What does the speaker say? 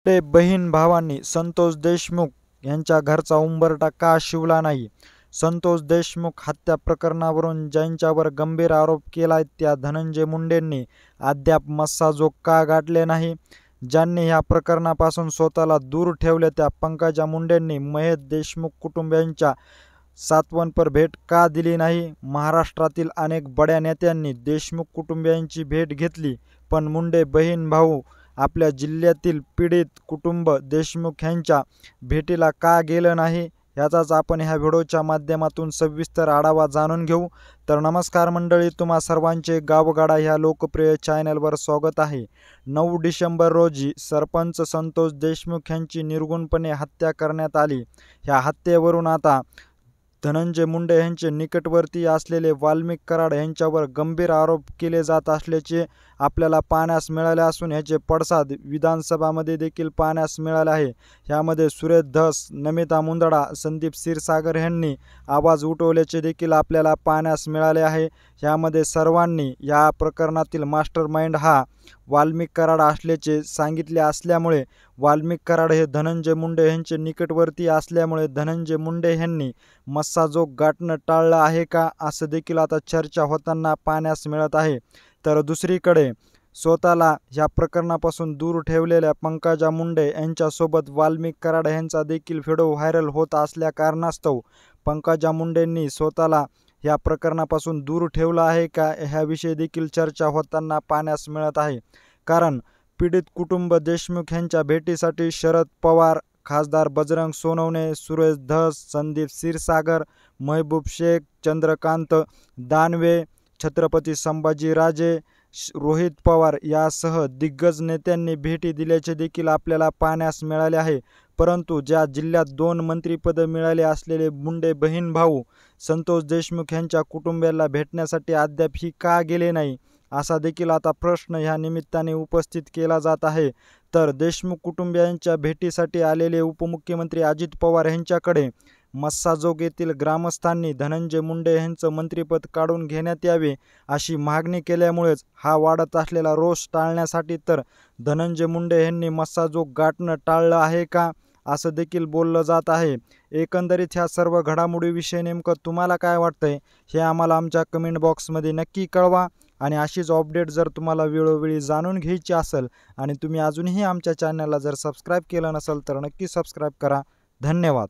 ते बहीण भावांनी संतोष देशमुख यांच्या घरचा उंबरठा का शिवला नाही? संतोष देशमुख हत्या प्रकरणावरून ज्यांच्यावर गंभीर आरोप केलाय त्या धनंजय मुंडेंनी अद्याप मस्साजोग का गाठले नाही? ज्यांनी ह्या प्रकरणापासून स्वतःला दूर ठेवले त्या पंकजा मुंडेंनी महेश देशमुख कुटुंबियांच्या सातवणपर भेट का दिली नाही? महाराष्ट्रातील अनेक बड्या नेत्यांनी देशमुख कुटुंबियांची भेट घेतली, पण मुंडे बहीण भाऊ आपल्या जिल्ह्यातील पीडित कुटुंब देशमुख यांच्या भेटीला का गेलं नाही? याचाच आपण ह्या व्हिडिओच्या माध्यमातून सविस्तर आढावा जाणून घेऊ. तर नमस्कार मंडळी, तुम्हा सर्वांचे गावगाडा ह्या लोकप्रिय चॅनलवर स्वागत आहे. 9 डिसेंबर रोजी सरपंच संतोष देशमुख यांची निर्गुणपणे हत्या करण्यात आली. ह्या हत्येवरून आता धनंजय मुंडे यांचे निकटवर्ती असलेले वाल्मिक कराड यांच्यावर गंभीर आरोप केले जात असल्याचे आपल्याला पाहण्यास मिळाले असून याचे पडसाद विधानसभामध्ये देखील पाहण्यास मिळाले आहे. यामध्ये सुरेश धस, नमिता मुंदडा, संदीप क्षीरसागर यांनी आवाज उठवल्याचे देखील आपल्याला पाहण्यास मिळाले आहे. यामध्ये सर्वांनी या प्रकरणातील मास्टरमाइंड हा वाल्मिक कराड असल्याचे सांगितले असल्यामुळे वाल्मिक कराड हे धनंजय मुंडे यांचे निकटवर्ती असल्यामुळे धनंजय मुंडे यांनी मस्साजोग गाठणं टाळलं आहे का, असं देखील आता चर्चा होताना पाहण्यास मिळत आहे. तर दुसरीकडे स्वतःला या प्रकरणापासून दूर ठेवलेल्या पंकजा मुंडे यांच्यासोबत वाल्मिक कराड यांचा देखील व्हिडिओ व्हायरल होत असल्या कारणास्तव पंकजा मुंडेंनी स्वतःला या प्रकरणापासून दूर ठेवलं आहे का, ह्याविषयी देखील चर्चा होताना पाहण्यास मिळत आहे. कारण पीडित कुटुंब देशमुख यांच्या भेटीसाठी शरद पवार, खासदार बजरंग सोनवणे, सुरेश धस, संदीप क्षीरसागर, महबूब शेख, चंद्रकांत दानवे, छत्रपती संभाजीराजे, रोहित पवार यासह दिग्गज नेत्यांनी भेटी दिल्याचे देखील आपल्याला पाहण्यास मिळाले आहे. परंतु ज्या जिल्ह्यात 2 मंत्रिपद मिळाले असलेले मुंडे बहीण भाऊ संतोष देशमुख यांच्या कुटुंबियाला भेटण्यासाठी अद्याप ही का गेले नाही, असा देखील आता प्रश्न ह्या निमित्ताने उपस्थित केला जात आहे. तर देशमुख कुटुंबियांच्या भेटीसाठी आलेले उपमुख्यमंत्री अजित पवार यांच्याकडे मस्साजोग येथील ग्रामस्थांनी धनंजय मुंडे यांचं मंत्रिपद काढून घेण्यात यावे अशी मागणी केल्यामुळेच हा वाढत असलेला रोष टाळण्यासाठी तर धनंजय मुंडे यांनी मस्साजोग गाठणं टाळलं आहे का, असं देखील बोललं जात आहे. एकंदरीत ह्या सर्व घडामोडीविषयी नेमकं तुम्हाला काय वाटतंय हे आम्हाला आमच्या कमेंट बॉक्समध्ये नक्की कळवा. आणि अशीच अपडेट जर तुम्हाला वेळोवेळी जाणून घ्यायची असेल आणि तुम्ही अजूनही आमच्या चॅनलला जर सबस्क्राईब केलं नसेल तर नक्की सबस्क्राईब करा. धन्यवाद.